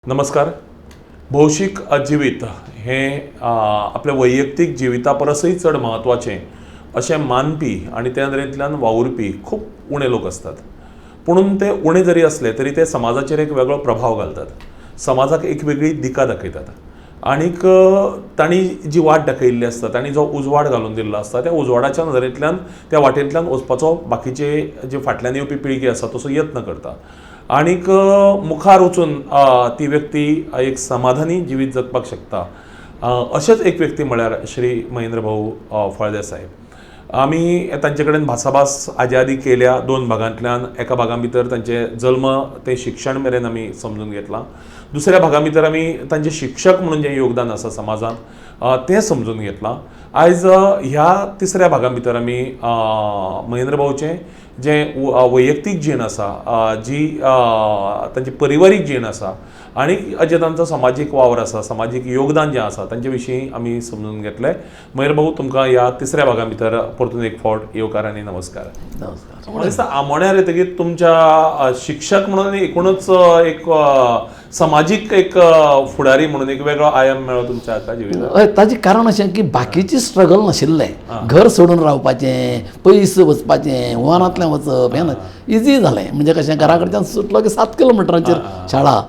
नमस्कार. भौशीक जिवीत हे आपल्या वैयक्तीक जिविता परसय चड महत्वाचें अशें मानपी आनी त्या नदरेंतल्यान वावुरपी खूब उणे लोक असतात. पुणून ते उणे जरी असले तरी ते समाजाचेर एक वेगळो प्रभाव घालतात, समाजाक एक वेगळी दिका दाखयतात. आनीक तांणी जी वाट दाखयिल्ली आसता, तांणी जो उजवाड घालून दिल्लो आसता, त्या उजवाडाच्या नदरेंतल्यान त्या वाटेंतल्यान वचपाचो बाकीचे जे फाटल्यान येवपी पिळगी आसा तसो यत्न करता. आनीक मुखार वचून ती व्यक्ती एक समाधानी जिवीत जगपाक शकता. अशेंच एक व्यक्ती म्हळ्यार श्री महेंद्र भाऊ फळदेसाय. आमी तांचे कडेन भासाभास आजी आदी केल्या 2 भागांतल्यान. एका भागां भितर तांचे जल्म ते शिक्षण मेरेन आमी समजून घेतलां. दुसऱ्या भागां भितर आमी तांचे शिक्षक म्हणून जें योगदान आसा समाजांत तें समजून घेतलां. आयज ह्या तिसऱ्या भागां भितर आमी महेंद्र भाऊचें जें वैयक्तीक जीण आसा, जी तांची परिवारीक जीण आसा आनी जे तांचो सामाजीक वावर आसा, सामाजीक योगदान जें आसा तांचे विशीं आमी समजून घेतलें. महेंद्र भाऊ, तुमकां ह्या तिसऱ्या भागां भितर परतून एक फावट येवकार आनी नमस्कार. नमस्कार. म्हाका दिसता आमोण्यार येतकीर तुमच्या शिक्षक म्हणून एकूणच एक समाजीक एक फुडारी म्हणून एक वेगळो आयाम मेळ्ळो तुमच्या हाका जिवितांत. हय, ताजें कारण अशें की बाकीची स्ट्रगल नाशिल्लें. घर सोडून रावपाचें, पयस वचपाचें, वनांतल्यान वचप हें इजी जालें. म्हणजे कशें, घरा कडच्यान सुटलो की 7 किलोमिटरांचेर शाळा.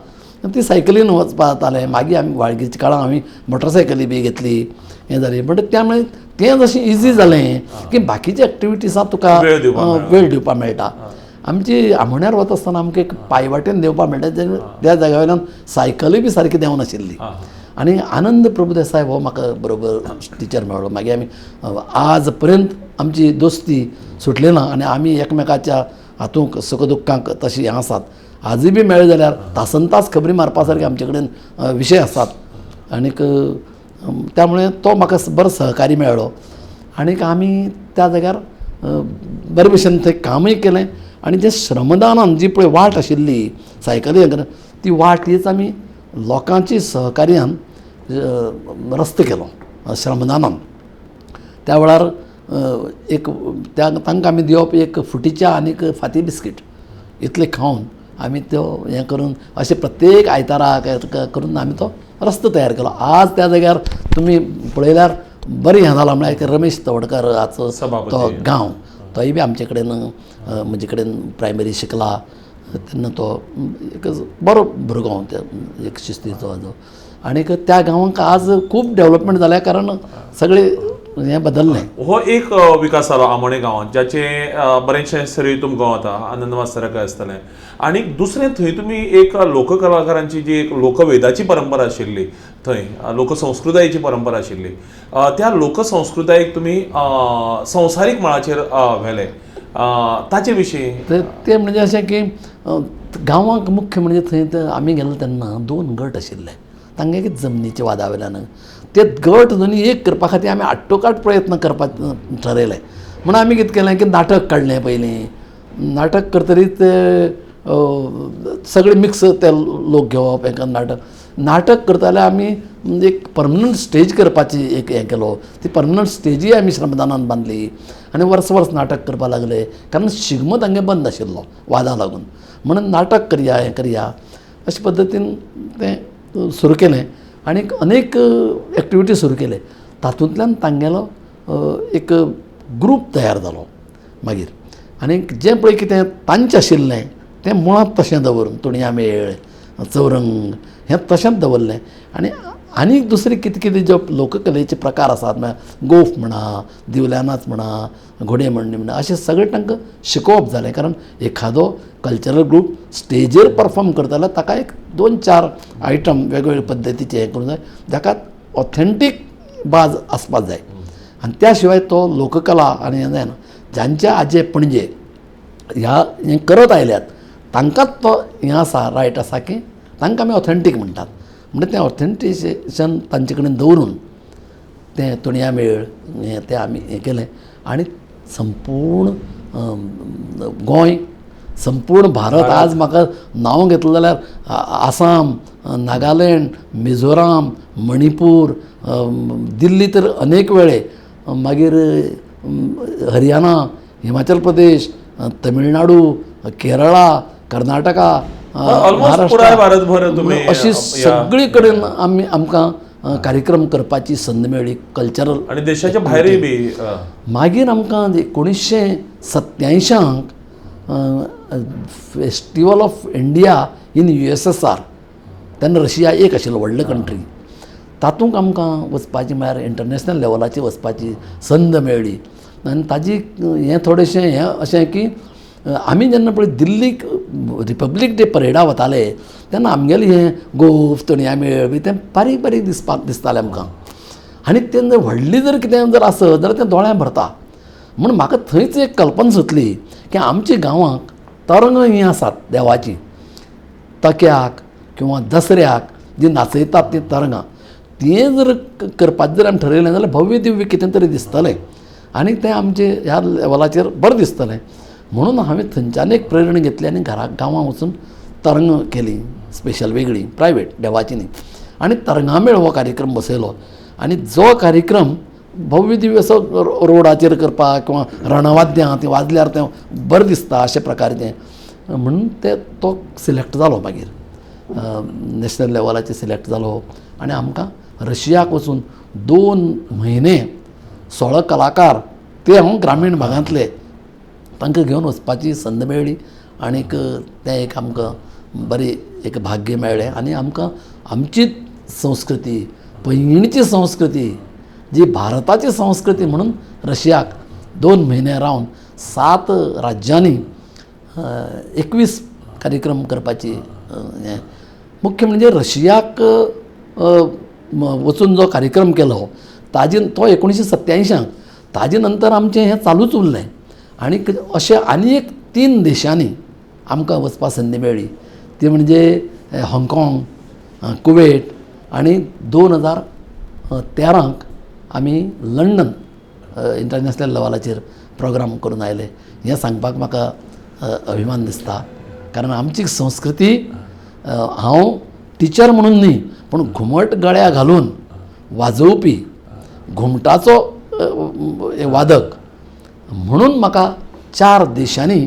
ती सायकलीन वचपा जातालें. मागीर आमी वाळगेच्या काळांत आमी मोटरसायकली बी घेतली, हें जालें. बट त्यामुळे तें जशें इजी जालें की बाकीच्या एक्टिविटिजांत तुका वेळ दिवपाक मेळटा. आमची आमोण्यार वता आसतना आमकां एक पायवाटेन देवपाक मेळटा. त्या जाग्या वयल्यान सायकलूय बी सारकी देंवनाशिल्ली. आनी आनंद प्रभुदेसाय हो म्हाका बरोबर टिचर मेळ्ळो. मागीर आमी आज पर्यंत आमची दोस्ती सुटली ना आनी आमी एकामेकाच्या हातूंत सुख दुख्खांक तशी हें आसात. आजूय बी मेळ्ळे जाल्यार तासन तास खबरी मारपा सारके आमचे कडेन विशय आसात. आनीक त्यामुळे तो म्हाका बरो सहकारी मेळ्ळो. आनीक आमी त्या जाग्यार बरे भशेन थंय कामूय केलें. आनी जें श्रमदानान जी पळय वाट आशिल्ली सायकली हें ती वाट हीच आमी लोकांची सहकार्यान रस्तो केलो श्रमदानान. त्या वेळार एक तांकां आमी दिवप एक फुटीच्या आनीक फाती बिस्कीट इतलें खावन आमी त्यो हें करून अशें प्रत्येक आयताराक करून आमी तो रस्तो तयार केलो. आज त्या जाग्यार तुमी पळयल्यार बरें हें जालां. म्हळ्यार एक रमेश तवडकर हाचो तो गांव, तोय बी आमचे कडेन म्हजे कडेन प्रायमरी शिकला. तेन्ना तो एक बरो भुरगो एक शिस्तीचो हाजो. आनीक त्या गांवांक आज खूब डेवलपमेंट जाल्या कारण सगळें हें बदल्लें. हो एक विकास जालो आमोणे गांवांत, जाचे बरेचशे श्रेय तुमकां वता. आनंद मास्तराकय आसतलें. आनी दुसरें, थंय तुमी एक लोककलाकारांची जी एक लोकवेदाची परंपरा आशिल्ली, थंय लोकसंस्कृतायेची परंपरा आशिल्ली, त्या लोकसंस्कृतायेक तुमी संवसारीक मळाचेर व्हेले. ताचे विशीं ते म्हणजे अशें की गांवांक मुख्य म्हणजे थंय आमी गेले तेन्ना 2 गट आशिल्ले. तांगे एक जमनीच्या वादा वयल्यान ते गट दोनी एक करपा खातीर आमी आट्टोकाट प्रयत्न करपाक ठरयलें. म्हणून आमी कितें केलें की नाटक काडलें पयलीं. नाटक करतरीच सगळे मिक्स ते लोक घेवप हें नाटक करता जाल्यार आमी एक परमनंट स्टेज करपाची एक हें केलो. ती परमनंट स्टेजीय आमी श्रमदानान बांदली आनी वर्स नाटक करपाक लागले. कारण शिगमो तांगे बंद आशिल्लो वादा लागून. म्हणून नाटक करया हें करया अशे पद्दतीन तें सुरू केलें. आनी अनेक एक्टिविटी सुरू केले. तातूंतल्यान तांगेलो एक ग्रूप तयार जालो मागीर. आनीक जें पळय कितें तांचें आशिल्लें तें मुळांत तशें दवरून तोणया मेळ, चौरंग हें तशेंच दवरलें. आनीक दुसरे कितें कितें ज्यो लोककलेचे प्रकार आसात, म्हळ्यार गोफ म्हणा, दिवल्या नाच म्हणा, घोडेमोडणी म्हणा, अशें सगळें तांकां शिकोवप जालें. कारण एखादो कल्चरल ग्रूप स्टेजीर परफॉर्म करता जाल्यार ताका एक 2-4 आयटम वेगवेगळे पद्दतीचे हें करूंक जाय, जाका ऑथेंटीक बाज आसपाक जाय. आनी त्या शिवाय तो लोककला आनी हें जायना. ज्यांचे आजे पणजे ह्या हें करत आयल्यात तांकांच तो हें आसा, रायट आसा की तांकां आमी ऑथेंटीक म्हणटात. म्हणजे तें ऑथेंटिकेशन तांचे कडेन दवरून तें तोणया मेळ तें आमी हें केलें. आनी संपूर्ण गोंय, संपूर्ण भारत, आज म्हाका नांव घेतलें जाल्यार आसाम, नागालँड, मिझोराम, मणिपूर, दिल्ली तर अनेक वेळे, मागीर हरियाणा, हिमाचल प्रदेश, तमिळनाडू, केरळा, कर्नाटका, ऑलमोस्ट पुराय भारतभर तुम्ही अशी सगळी कडेन आमकां कार्यक्रम करपाची संद मेळ्ळी कल्चरल. आणि देशाच्या भायरय बी मागीर आमकां 1987 festival of India in USSR, तेन्ना रशिया एक आशिल्लो व्हडलो कंट्री, तातूंत आमकां वचपाची म्हळ्यार इंटरनॅशनल लेवलाचेर वचपाची संद मेळ्ळी. आनी ताजी हें थोडेंशें हें अशें की आमी जेन्ना पळय दिल्लीक रिपब्लीक डे परेडा वताले तेन्ना आमगेलें हें गोफ तोणया मेळ बी तें बारीक बारीक दिसतालें आमकां. आनी तें व्हडली जर कितें जर आसत जाल्यार तें दोळ्यां भरता. म्हूण म्हाका थंयच एक कल्पना सुचली की आमच्या गांवांक तरंगां हीं आसात देवाची, तक्याक किंवा दसऱ्याक जी नाचयतात ती तरंगां, तें जर करपाचें जर आमी ठरयलें जाल्यार भव्य दिव्य कितें तरी दिसतलें आनी तें आमचे ह्या लेवलाचेर बरें दिसतलें. म्हणून हांवें थंयच्यान एक प्रेरणा घेतली आनी गांवां वचून तरंगां केली, स्पेशल वेगळी प्रायवेट देवाची न्ही. आनी तरंगा मेळ हो कार्यक्रम बसयलो आनी जो कार्यक्रम भव्य दिव्य असो रोडाचेर करपाक किंवा रणवाद्यां ती वाजल्यार तें बरें दिसता अशे प्रकारचें. म्हणून तो सिलेक्ट जालो मागीर नॅशनल लेवलाचेर सिलेक्ट जालो. आनी आमकां रशियाक वचून 2 म्हयने 16 कलाकार ते हांव ग्रामीण भागांतले तांकां घेवन वचपाची संद मेळ्ळी. आनीक तें एक आमकां बरी एक भाग्य मेळ्ळें. आनी आमकां आमची संस्कृती, पैंगीणची संस्कृती, जी भारताची संस्कृती म्हणून रशियाक 2 म्हयने रावन 7 राज्यांनी 21 कार्यक्रम करपाची हें. मुख्य म्हणजे रशियाक वचून जो कार्यक्रम केलो तो 1987 ताजे नंतर आमचें हें चालूच उरलें. आनी अशें आनी एक 3 देशांनी आमकां वचपाक संदी मेळ्ळी. ती म्हणजे हाँगकाँग, कुवेट आनी 2013 आमी लंडन इंटरनॅशनल लेवलाचेर प्रोग्राम करून आयले. हें सांगपाक म्हाका अभिमान दिसता. कारण आमची संस्कृती हांव टिचर म्हणून न्ही पूण घुमट गळ्या घालून वाजोवपी घुमटाचो वादक म्हणून म्हाका 4 देशांनी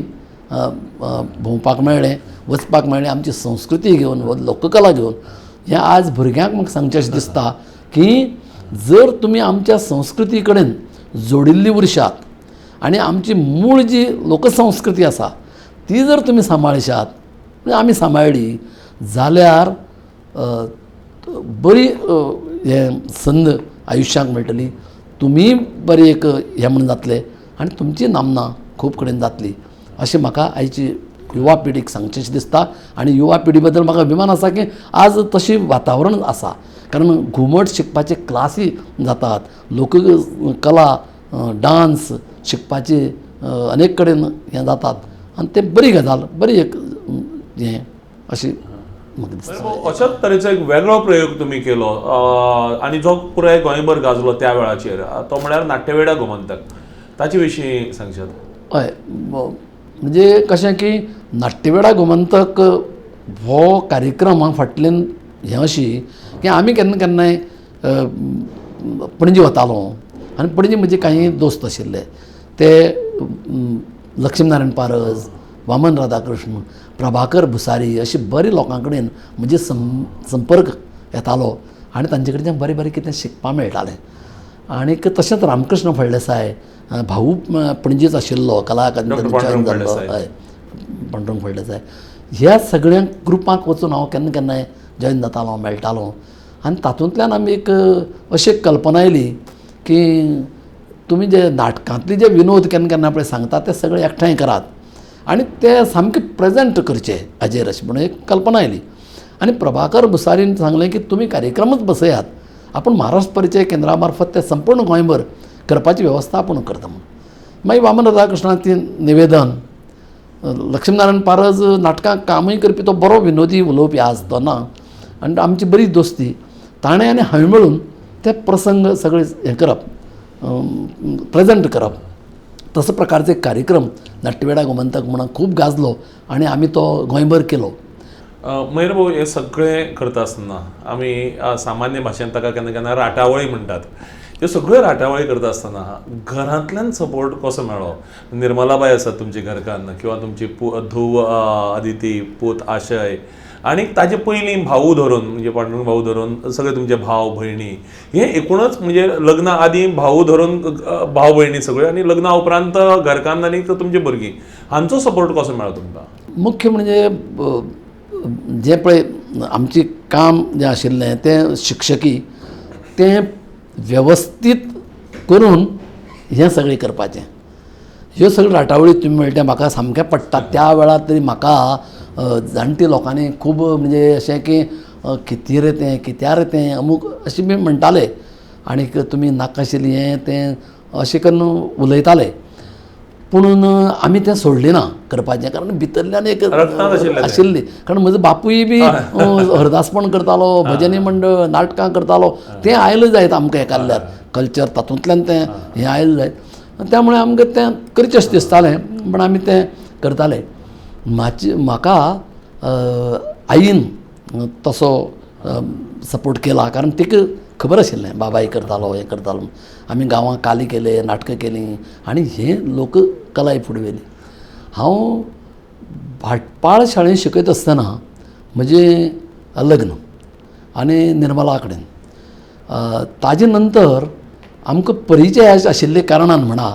भोंवपाक मेळ्ळें, वचपाक मेळ्ळें आमची संस्कृती घेवन, लोककला घेवन. हें आज भुरग्यांक म्हाका सांगचें अशें दिसता की जर तुमी आमच्या संस्कृती कडेन जोडिल्लीं उरशात आनी आमची मूळ जी लोकसंस्कृती आसा ती जर तुमी सांबाळशात, आमी सांबाळली जाल्यार बरी हें संद आयुश्यांक मेळटली. तुमी बरी एक हें म्हणून जातले आनी तुमची नामना खूब कडेन जातली अशें म्हाका आयची युवा पिढीक सांगचें दिसता. आनी युवा पिढी बद्दल म्हाका अभिमान आसा की आज तशी वातावरण आसा. कारण घुमट शिकपाचे क्लासी जातात, लोककला डान्स शिकपाचे अनेक कडेन हें जातात आनी तें बरी गजाल, बरी एक हें अशी म्हाका दिसता. अशाच तरेचो एक वेगळो प्रयोग तुमी केलो आनी जो पुराय गोंयभर गाजलो त्या वेळाचेर, तो म्हळ्यार नाट्यवेडा गोमंतक. ताचे विशीं सांगशात. हय, म्हणजे कशें की नाट्यवेडा गोमंतक हो कार्यक्रम फाटल्यान हें अशी की आमी केन्ना केन्नाय पणजी वतालो आनी पणजी म्हजे काही दोस्त आशिल्ले ते लक्ष्मीनारायण पारस, वामन राधाकृष्ण, प्रभाकर भुसारी अशी बरी लोकां कडेन म्हणजे संपर्क येतालो आनी तांचे कडच्यान बरें बरें कितें शिकपाक मेळटालें. आनीक तशेंच रामकृष्ण फळदेसाय भाऊ पणजेच आशिल्लो कला अकादमींत जॉयन जाल्लो. हय, पांडुरंग फळदेसाय ह्या सगळ्या ग्रुपांक वचून हांव केन्ना केन्नाय जॉयन जातालो, मेळटालो. आनी तातूंतल्यान आमी एक अशी कल्पना आयली की तुमी जे नाटकांतले जे विनोद केन्ना केन्ना पळय सांगतात ते सगळे एकठांय करात आनी ते सामके प्रेजेंट करचे हाजेर अशें म्हणून एक कल्पना आयली. आनी प्रभाकर भुसारीन सांगलें की तुमी कार्यक्रमच बसयात, आपूण महाराष्ट्र परिचय केंद्रा मार्फत ते संपूर्ण गोंयभर करपाची वेवस्था आपूण करता म्हणून. मागीर वामन राधाकृष्णाचें निवेदन, लक्ष्मीनारायण पारस नाटकां कामूय करपी तो बरो विनोदी उलोवपी आज तो ना आनी आमची बरी दोस्ती, ताणें आनी हांवें मेळून ते प्रसंग सगळे हें करप, प्रेजेंट करप. तसो प्रकारचे कार्यक्रम नाट्यवेडा गोमंतक म्हणून खूब गाजलो आनी आमी तो गोंयभर केलो. मयूर भाऊ, हे सगळें करता आसतना आमी सामान्य भाशेंत ताका केन्ना केन्ना राटावळी म्हणटात. ह्यो सगळ्यो राटावळी करता आसतना घरांतल्यान सपोर्ट कसो मेळ्ळो? निर्मलाबाई आसा तुमची घरकान्न, किंवा तुमची धूव अदिती, पूत आशय, आनी ताजे पयलीं भाऊ धरून, म्हणजे पांडुरंग भाऊ धरून सगळे तुमचे भाव भयणी, हे एकूणच म्हणजे लग्ना आदीं भाऊ धरून भाव भयणी सगळ्यो, आनी लग्ना उपरांत घरकान्न आनी तुमची भुरगीं, हांचो सपोर्ट कसो मेळ्ळो तुमकां? मुख्य म्हणजे जे पळय आमचें काम जें आशिल्लें तें शिक्षकी तें वेवस्थीत करून हें सगळें करपाचें. ह्यो सगळ्यो राटावळी तुमी म्हणटा तें म्हाका सामकें पडटा. त्या वेळार तरी म्हाका जाणटी लोकांनी खूब म्हणजे अशें की कितें रे तें, कित्या रे तें, अमूक अशें बी म्हणटाले, आनीक तुमी नाकाशिल्लें हें तें अशें करून उलयताले. पूण आमी तें सोडलें ना करपाचें, कारण भितरल्यान एक रगतांत आशिल्ली. कारण म्हजो बापूय बी हरदासपण करतालो, भजनी मंडळ, नाटकां करतालो. तें आयलें जायत आमकां हेकारल्यार कल्चर, तातूंतल्यान तें हें आयलें जायत. त्यामुळे आमकां तें करचें अशें दिसतालें, पण आमी तें करताले. म्हाका आईन तसो सपोर्ट केला, कारण तिका खबर आशिल्लें बाबाय करतालो, हें करतालो. आमी गांवांत काली केले, नाटकां केलीं, आनी हें लोककलाय फुडें व्हेली. हांव भाटपाळ शाळेंत शिकयत आसतना म्हजें लग्न आनी निर्मला कडेन. ताजे नंतर आमकां परिचय आशिल्ले कारणान म्हणा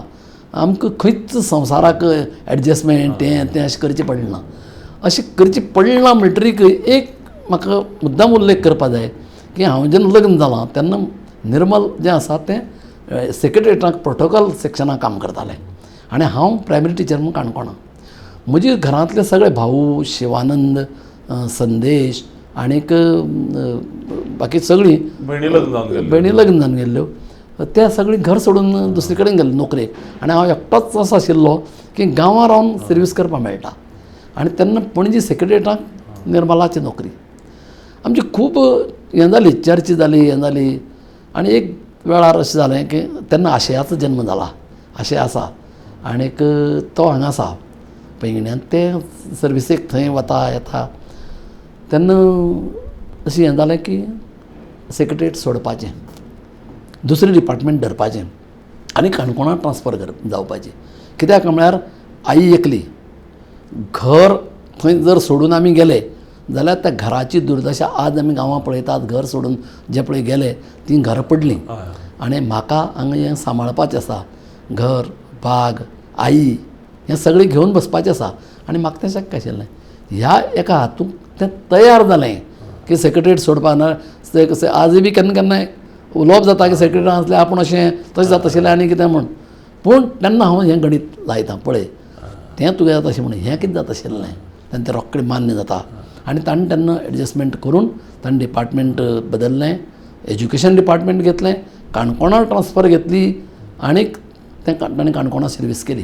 आमकां खंयच संवसाराक एडजस्टमेंट तें अशें करचें पडलें ना. अशें करचें पडलें ना म्हणटरीक एक म्हाका मुद्दाम उल्लेख करपा जाय की हांव जेन्ना लग्न जालां तेन्ना निर्मल जें आसा तें सेक्रेटरेटाक प्रोटोकॉल सेक्शनाक काम करतालें, आनी हांव प्रायमरी टिचर म्हूण काणकोणा. म्हजे घरांतले सगळे भाऊ, शिवानंद, संदेश, आनीक बाकी सगळीं भयणी लग्न जावन गेल्ल्यो. त्या सगळीं घर सोडून दुसरे कडेन गेल्ले नोकरेक, आनी हांव एकटोच असो आशिल्लो की गांवां रावन सर्वीस करपाक मेळटा. आनी तेन्ना पणजी सेक्रेटरेटाक निर्मलाची नोकरी. आमची खूब हें जाली, चर्चा जाली, हें जाली. आनी एक वेळार अशें जालें की तेन्ना आशयाचो जल्म जाला, आशय आसा, आनीक तो हांगा आसा पैंगिण्यान. तें सर्विसेक थंय वता येता. तेन्ना अशें हें जालें की सेक्रेटरेट सोडपाचें, दुसरें डिपार्टमेंट धरपाचें आनी काणकोणा ट्रान्सफर जावपाचें. कित्याक म्हळ्यार आई एकली, घर थंय जर सोडून आमी गेले जाल्यार त्या घराची दुर्दशा आज आमी गांवां पळयतात. घर सोडून जे पळय गेले तीं घरां पडलीं, आनी म्हाका हांगा हें सांबाळपाचें आसा. घर, बाग, आई हें सगळें घेवन बसपाचें आसा, आनी म्हाका तें शक्य आशिल्लें. ह्या एका हातूंत तें तयार जालें की सेक्रेटरेट सोडपाक ना. कशें आजय बी केन्ना केन्नाय उलोवप जाता की सेक्रेटरेटान आसलें आपूण अशें तशें जाता आशिल्लें आनी कितें म्हूण. पूण तेन्ना हांव हें गणीत लायतां पळय तें तुवें जाता अशें म्हणून हें कितें जाता आशिल्लें तेन्ना तें रोखडें मान्य जाता. आनी ताणें तेन्ना एडजस्टमेंट करून ताणें डिपार्टमेंट बदललें, एज्युकेशन डिपार्टमेंट घेतलें, काणकोणा ट्रान्सफर घेतली, आनीक तें ताणें काणकोणा सर्वीस केली.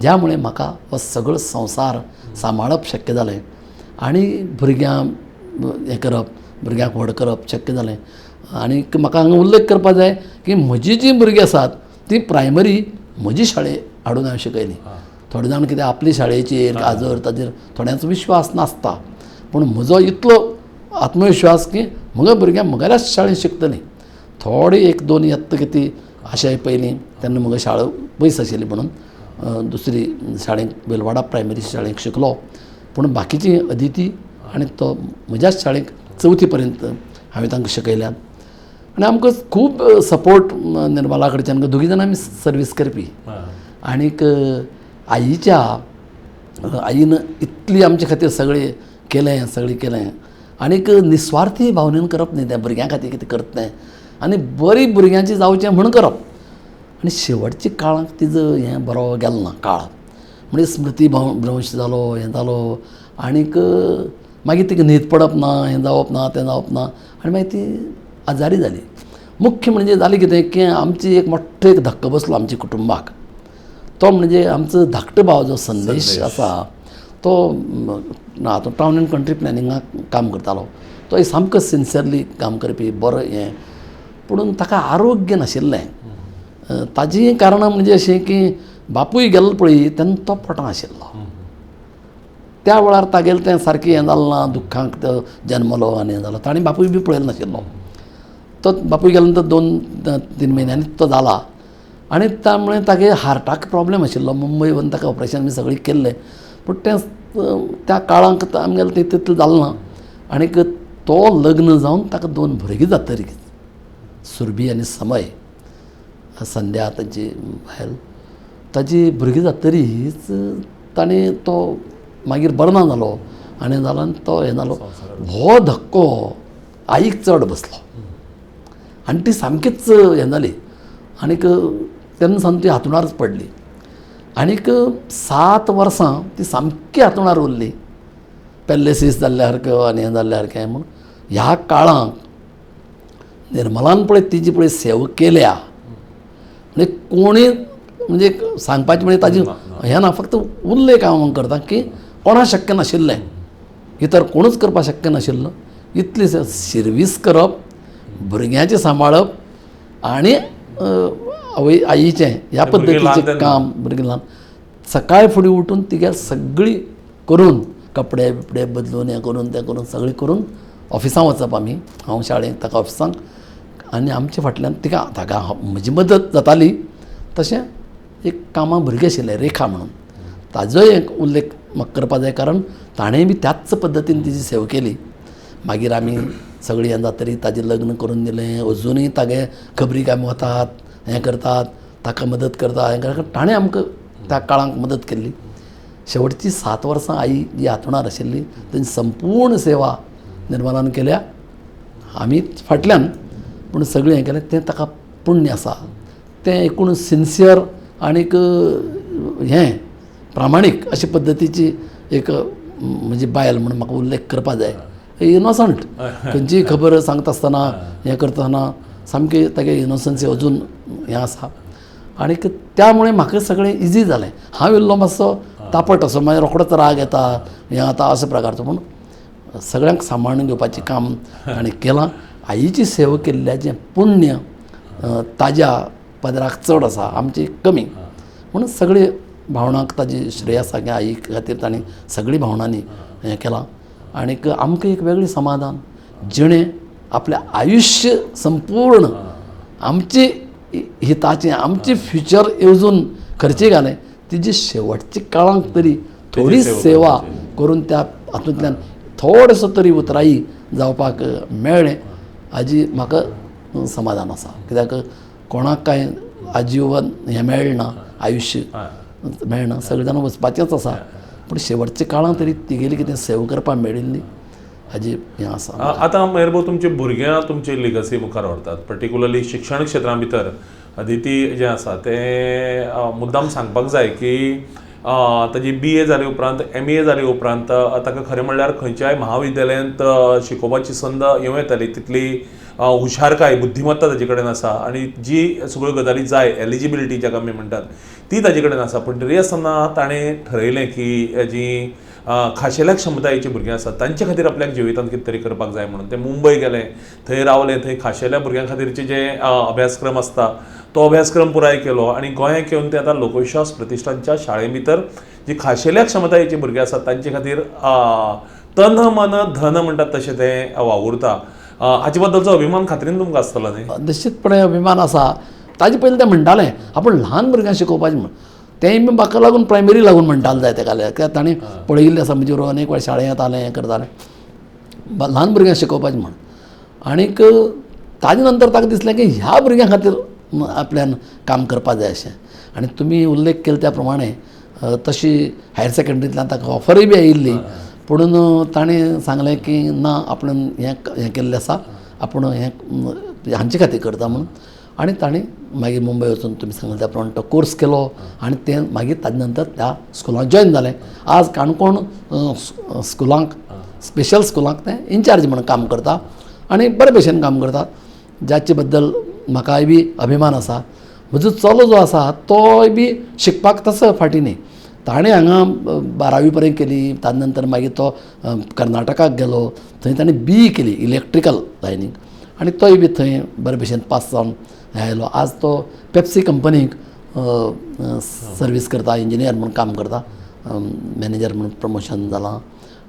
ज्या मुळे म्हाका हो सगळो संवसार सांबाळप शक्य जालें, आनी भुरग्यांक हें करप, भुरग्यांक व्हड करप शक्य जालें. आनीक म्हाका हांगा उल्लेख करपा जाय की म्हजीं जीं भुरगीं आसात तीं प्रायमरी म्हजी शाळेंत हाडून हांवें शिकयलीं. थोडे जाण कितें आपले शाळेचेर आजर ताजेर थोड्यांचो विश्वास नासता, पूण म्हजो इतलो आत्मविश्वास की म्हज्या भुरग्यां म्हगेल्याच शाळेंत शिकतलीं. थोडी एक दोन येत्त कितें आशय पयलीं तेन्ना म्हगे शाळा पयस आशिल्ली म्हणून दुसरी शाळेंत बेलवाडा प्रायमरी शाळेंत शिकलो. पूण बाकीची अदिती आनी तो म्हज्याच शाळेंत 4थी पर्यंत हांवें तांकां शिकयल्यात. आनी आमकां खूब सपोर्ट निर्मला कडच्यान, दोगी जाण आमी सर्वीस करपी. आनीक आईन इतली आमचे खातीर सगळें केलें, आनीक निस्वार्थी भावनेन करप न्ही, तें भुरग्यां खातीर कितें करता तें आनी बरी भुरग्यांची जावचें म्हणून करप. आनी शेवटच्या काळाक तिजो हें बरो गेलो ना काळ. म्हणजे स्मृती भ्रंश जालो, हें जालो, आनीक मागीर तिका न्हीद पडप ना, हें जावप ना, तें जावप ना, आनी मागीर ती आजारी जाली. मुख्य म्हणजे जालें कितें की आमची एक मोठो एक धक्को बसलो आमच्या कुटुंबाक. तो म्हणजे आमचो धाकटो भाव जो संदेश आसा तो हातूंत टावन एंड कंट्री प्लॅनिंगाक काम करतालो. तो सामको सिन्सियरली काम करपी बरो हें, पूण ताका आरोग्य नाशिल्लें. ताजी कारणां म्हणजे अशें की बापूय गेल्लो पळय तेन्ना तो पोटां आशिल्लो. त्या वेळार तागेलें तें सारकें हें जालें ना, दुख्खांक तो जल्मलो आनी हें जालो. ताणें बापूय बी पळयलो नाशिल्लो. तो बापूय गेलो नंतर 2-3 म्हयन्यांनी तो जाला आनी त्यामुळे तागे हार्टाक प्रॉब्लेम आशिल्लो. मुंबय व्हरून ताका ऑपरेशन बी सगळें केल्लें, पूण तें त्या काळांक आमगेलें तें तितलें जालें ना. आनीक तो लग्न जावन ताका 2 भुरगीं जातरी, सुरभी आनी समय, संध्या ताची बायल, ताजी भुरगीं जातरीच ताणें तो मागीर बरो ना जालो आनी जालो आनी तो हें जालो. हो धक्को आईक चड बसलो आनी ती सामकीच हें जाली आनीक तेन्ना सावन ती हांतरुणारच पडली. आनीक 7 वर्सां ती सामकी हांतरुणार उरली, पॅलेसीस जाल्ल्या सारक्यो आनी हें जाल्ल्या सारकें. म्हूण ह्या काळांक निर्मलान पळय तिजी पळय सेवा केल्या म्हणजे कोणी म्हणजे सांगपाचें म्हणजे ताजें हें ना, फक्त उल्लेख हांव करता की कोणा शक्य नाशिल्लें, इतर कोणूच करपाक शक्य नाशिल्लो. इतली सर्वीस करप, भुरग्यांचें सांबाळप आनी आईचें ह्या पद्दतीचें काम. भुरगीं ल्हान सकाळी फुडें उठून तिगे सगळी करून, कपडे बिपडे बदलून हें करून तें करून सगळें करून ऑफिसांत वचप आमी, हांव शाळेंत ताका ऑफिसांत, आनी आमचे फाटल्यान ताका म्हजी मदत जाताली. तशें एक कामां भुरगें आशिल्लें रेखा म्हणून, ताजोय एक उल्लेख म्हाका करपा जाय, कारण ताणेंय बी त्याच पद्दतीन तिजी सेवा केली. मागीर आमी सगळीं हें जातरी ताजें लग्न करून दिलें. अजुनूय तागे खबरीक आमी वतात, हें करतात, ताका मदत करता, हें करता. ताणें आमकां त्या काळांक मदत केल्ली. शेवटची 7 वर्सां आई जी हांतरुणार आशिल्ली ताची संपूर्ण सेवा निर्मलान केल्या. आमी फाटल्यान, पूण सगळें हें केलें तें ताका पुण्य आसा. तें एकूण सिन्सियर आनीक हें प्रामाणीक अशे पद्दतीची एक म्हणजे बायल म्हणून म्हाका उल्लेख करपा जाय. इनोसंट, खंयचीय खबर सांगता आसतना हें करतना सामकें तागे इनोसन्सी अजून हें आसा. आनीक त्यामुळे म्हाका सगळें इजी जालें. हांव इल्लो मातसो तापट असो, मागीर रोखडोच राग येता, हें जाता अशा प्रकारचो. पूण सगळ्यांक सांबाळून घेवपाचें काम ताणें केलां. आईची सेवा केल्ल्याचें पुण्य ताज्या पदराक चड आसा, आमची कमी. म्हणून सगळी भावनांक ताजी श्रेय आसा की आई खातीर ताणें सगळीं भावनांनी हें केलां. आनीक आमकां एक वेगळें समाधान, जिणें आपलें आयुश्य संपूर्ण आमची हिताचें, आमचें फ्युचर येवजून खर्ची घालें, तिजी शेवटच्या काळांक तरी थोडी सेवा करून त्या हातूंतल्यान थोडोसो तरी उतराई जावपाक मेळ्ळें हाजी म्हाका समाधान आसा. कित्याक कोणाक कांय आजीवन हें मेळना, आयुश्य मेळना, सगळें जाण वचपाचेंच आसा. पूण शेवटच्या काळांत तरी तिगेली कितें सेवा करपाक मेळिल्ली हाजी हें आसा. आतां मेहरबाब तुमचे भुरग्यां तुमची लिगसी मुखार व्हरतात, पर्टिक्युलरली शिक्षण क्षेत्रा भितर अदिती जें आसा तें मुद्दाम सांगपाक जाय की ताजी BA जाले उपरांत MA जाले उपरांत ताका खरें म्हणल्यार खंयच्याय महाविद्यालयांत शिकोवपाची संद येवं येताली. तितली हुशारकाय, बुद्धिमत्ता ताजे कडेन आसा आनी जी सगळ्यो गजाली जाय, एलिजिबिलिटी जाका आमी म्हणटात, ती ताजे कडेन आसा. पूण तरी आसतना ताणें ठरयलें की जी खाशेल्या क्षमतायेची भुरगीं आसात तांचे खातीर आपल्याक जिवितांत कितें तरी करपाक जाय म्हणून ते मुंबय गेले, थंय रावले. थंय खाशेल्या भुरग्यां खातीरचे जे अभ्यासक्रम आसता तो अभ्यासक्रम पुराय केलो आनी गोंयांत येवन ते आतां लोकविश्वास प्रतिश्ठानच्या शाळे भितर जी खाशेल्या क्षमतायेची भुरगीं आसात तांचे खातीर तन मन धन म्हणटात तशें ते वावुरता. हाचे बद्दलचो अभिमान खात्रीन तुमकां आसतलो न्ही? निश्चितपणे अभिमान आसा. ताजे पयलीं तें म्हणटालें आपूण ल्हान भुरग्यांक शिकोवपाचें म्हण. तेंय बी म्हाका लागून प्रायमरी लागून म्हणटालें जाय तेका, कित्याक ताणें पळयिल्लें आसा. म्हणजे अनेक वेळ शाळेंत येतालें, हें करतालें, ल्हान भुरग्यांक शिकोवपाचें म्हण. आनीक ताजे नंतर ताका दिसलें की ह्या भुरग्यां खातीर आपल्यान काम करपा जाय अशें. आनी तुमी उल्लेख केलो त्या प्रमाणे तशी हायर सेकंडरींतल्यान ताका ऑफरूय बी आयिल्ली. पुणून ताणें सांगलें की ना, आपूण हें केल्लें आसा, आपूण हें हांचे खातीर करता म्हणून. आनी ताणें मागीर मुंबय वचून तुमी सांगले त्या प्रमाणे तो कोर्स केलो आनी तें मागीर ताजे नंतर त्या स्कुलांत जॉयन जालें. आज काणकोण स्कुलांक, स्पेशल स्कुलांक तें इन्चार्ज म्हणून काम करता आनी बरे भशेन काम करता, जाचे बद्दल म्हाकाय बी अभिमान आसा. म्हजो चलो जो आसा तोय बी शिकपाक तसो फाटी न्ही. ताणें हांगा 12वी पर्यंत केली, ताजे नंतर मागीर तो कर्नाटकाक गेलो, थंय ताणें BE केली इलेक्ट्रिकल लायनीक आनी तोय बी थंय बरे भशेन पास जावन आयलो. आज तो पेप्सी कंपनीक सर्वीस करता, इंजिनियर म्हणून काम करता, मॅनेजर म्हणून प्रमोशन जालां.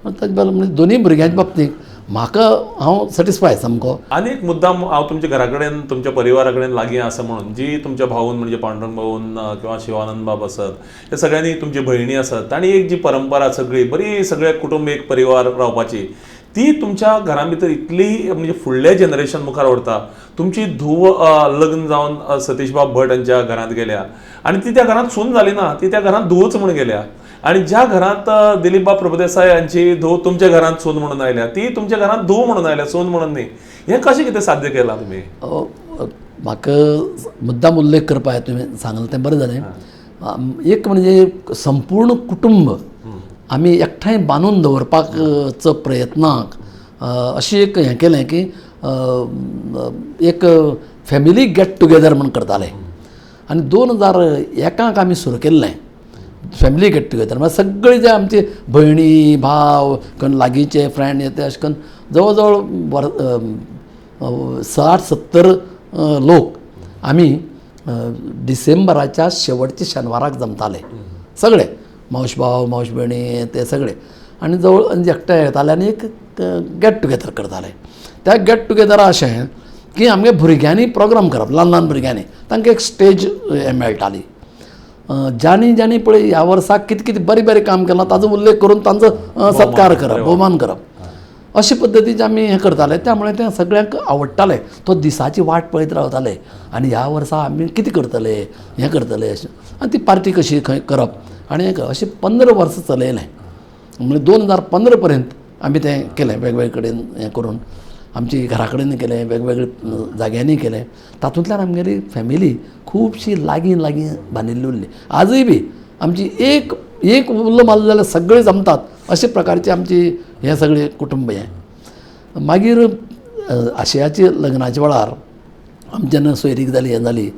ताजे बद्दल म्हणजे दोनूय भुरग्यांच्या बाबतींत म्हाका हांव सॅटिस्फाय सामको. आनी एक मुद्दाम हांव तुमच्या घरा कडेन तुमच्या परिवारा कडेन लागीं आसा म्हणून जी तुमच्या भाऊन म्हणजे पांडुरंग भाऊन किंवा शिवानंद बाब आसत हे सगळ्यांनी तुमची भयणी आसत तांणी एक जी परंपरा सगळी बरी सगळे कुटुंब एक परिवार रावपाची ती तुमच्या घरा भितर इतली म्हणजे फुडलें जनरेशन मुखार व्हरता. तुमची धूव लग्न जावन सतीश बाब भट हांच्या घरांत गेल्या आनी ती त्या घरांत सून जाली ना, ती त्या घरांत धुवच म्हणून गेल्या. आणि ज्या घरात दिलीप बाब प्रभुदेसाय यांची धूव तुमच्या घरात सून म्हणून आयल्या ती तुमच्या घरात धूव म्हणून आयल्या, सून म्हणून न्ही. हे कशें कितें साध्य केलां तुमी? म्हाका मुद्दाम उल्लेख करपा तुमी सांगलें तें बरें जालें. एक म्हणजे संपूर्ण कुटुंब आमी एकठांय बांदून दवरपाचो प्रयत्नाक अशें एक हें केलें की एक फॅमिली गेट टुगेदर म्हण करताले. आनी 2001 आमी सुरू केल्लें फॅमिली गेट टुगेदर. म्हणजे सगळे जे आमचे भयणी भाव कोण लागींचे फ्रेंड येते अशें करून जवळ जवळ 60-70 लोक आमी डिसेंबराच्या शेवटच्या शेनवाराक जमताले सगळे, मावश भाव मावश भयणी ते सगळे. आनी जवळ एकठांय येताले आनी एक गेट टुगेदर करताले. त्या गेट टुगेदरा अशें की आमगे भुरग्यांनी प्रोग्राम करप, ल्हान ल्हान भुरग्यांनी तांकां एक स्टेज मेळटाली. ज्यांनी ज्यांनी पळय ह्या वर्साक कितें कितें बरें बरें काम केलां ताचो उल्लेख करून तांचो सत्कार करप, भोवमान करप, अशे पद्दतीचे आमी हें करताले. त्यामुळे तें सगळ्यांक आवडटालें. तो दिसाची वाट पळयत रावताले आनी ह्या वर्सा आमी कितें करतले हें करतले अशें. आनी ती पार्टी कशी खंय करप आनी हें अशें 15 वर्सां चलयलें. म्हणजे 2015 पर्यंत आमी तें केलें वेगवेगळे कडेन हें करून. आमची घरा कडेन केलें, वेगवेगळे जाग्यांनी केलें. तातूंतल्यान आमगेली फॅमिली खुबशी लागीं लागीं बांदिल्ली उरली. आजूय बी आमची एक उरलो मारलो जाल्यार सगळे जमतात अशे प्रकारची आमची हें सगळें कुटुंब हें. मागीर आशयाची लग्नाच्या वेळार आमी जेन्ना सोयरीक जाली हें जाली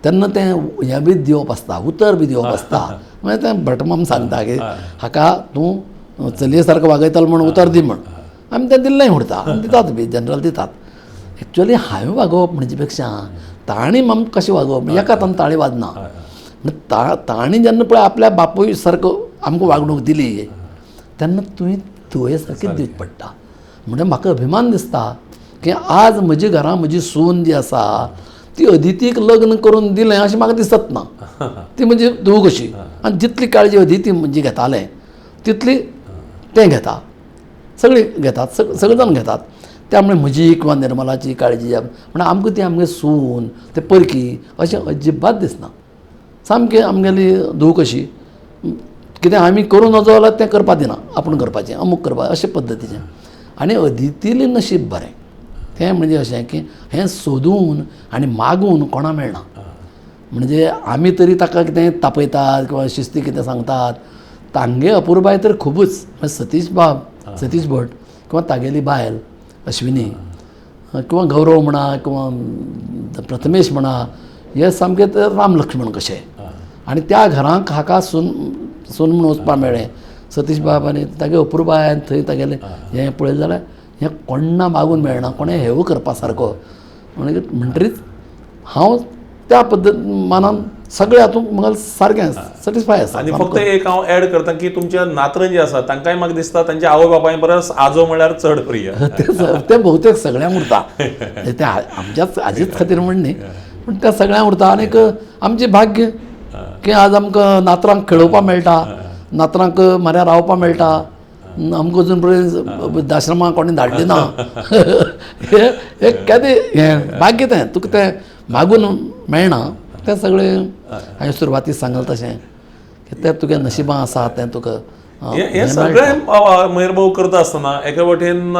तेन्ना तें हें बी दिवप आसता, उतर बी दिवप आसता. मागीर तें भटमाम सांगता की हाका तूं चलये सारको वागयतालो म्हण उतर दी म्हण. आमी तें दिल्लें उरता आनी दितात बी, जनरल दितात. एक्चुअली हांवें वागोवप म्हणजे पेक्षा तांणी आमकां कशें वागोवप एका तान ताळी वाजना. तांणी जेन्ना पळय आपल्या बापूय सारको आमकां वागणूक दिली तेन्ना तुवें तुये सारकीच दिवची पडटा. म्हणजे म्हाका अभिमान दिसता की आज म्हज्या घरा म्हजी सून जी आसा ती अदितीक लग्न करून दिलें अशें म्हाका दिसत ना. ती म्हणजे धूव कशी आनी जितली काळजी अदिती म्हणजे घेतालें तितली तें घेता, सगळीं घेतात, सगळे जाण घेतात. त्यामुळे म्हजी किंवा निर्मलाची काळजी म्हणजे आमकां ती आमगे सून ते परकी अशें अजिबात दिसना. सामकें आमगेली धूव कशी, कितें आमी करूं नजो जाल्यार तें करपा दिना, आपूण करपाचें अमूक करपा अशें पद्दतीचें. आनी अदितीलें नशीब बरें तें म्हणजे अशें की हें सोदून आनी मागून कोणा मेळना. म्हणजे आमी तरी ताका कितें तापयतात किंवा शिस्ती कितें सांगतात, तांगे अपुरबाय तर खूबच. सतीश बाब, सतीश भट किंवा तागेली बायल अश्विनी किंवा गौरव म्हणा किंवा प्रथमेश म्हणा हे सामके राम लक्ष्मण कशे. आनी त्या घरांक हाका सून म्हणून वचपा मेळ्ळें. सतीश बाब आनी तागे अपुरबाय थंय तागेलें हें पळयलें जाल्यार हें कोणा मागून मेळना, कोणें हेवू करपा सारको. म्हणटरीच हांव त्या पद्दत मानान सगळे हातूंत म्हाका सारकें सॅटिस्फाय आसा. आनी फक्त एक हांव एड करता की तुमच्या नातरां जी आसा तांकांय म्हाका दिसता तांच्या आवय बापाय परस आजो म्हळ्यार चड प्रिय. ते भोवतेक सगळ्यांक उरता. ते आमच्याच आजीच खातीर म्हण न्ही पूण ते सगळ्यांक उरता. आनीक आमचें भाग्य की आज आमकां नातरांक खेळोवपाक मेळटा, नातरांक म्हऱ्यार रावपाक मेळटा. आमकां अजून पर्यंत वृद्धाश्रमाक कोणें धाडलें ना. हे केदें हें भाग्य तें तुका तें मागून मेळना. तें सगळें हांवें सुरवातीक सांगलें तशें की तें तुगे नशिबां आसा तें तुका हे सगळें मयूरभाऊ करता आसतना एके वटेन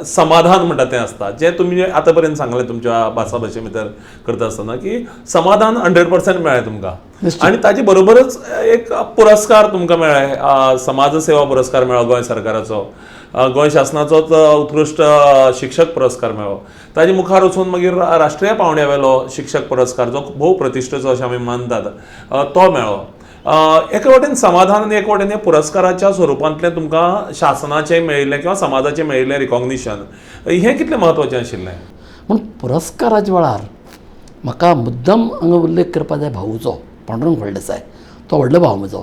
समाधान म्हणटा तें आसता जें तुमी आतां पर्यंत सांगलें तुमच्या भासा भाशे भितर करता आसतना की समाधान 100% मेळ्ळें तुमकां. आनी ताचे बरोबरच एक पुरस्कार तुमकां मेळ्ळे, समाज सेवा पुरस्कार मेळ्ळो गोंय सरकाराचो, गोंय शासनाचोच उत्कृश्ट शिक्षक पुरस्कार मेळ्ळो. ताजे मुखार वचून मागीर राष्ट्रीय पावंड्यावेलो शिक्षक पुरस्कार जो भोव प्रतिश्ठेचो अशें आमी मानतात तो मेळ्ळो. एके वटेन समाधान आनी एके वटेन पुरस्काराच्या स्वरुपांतलें तुमकां शासनाचें मेळिल्लें किंवा समाजाचें मेळिल्लें रिकॉग्निशन हें कितलें म्हत्वाचें आशिल्लें? पूण पुरस्काराच्या वेळार म्हाका मुद्दम हांगा उल्लेख करपा जाय भाऊचो, पांडुरंग फळदेसाय. तो व्हडलो भाव म्हजो.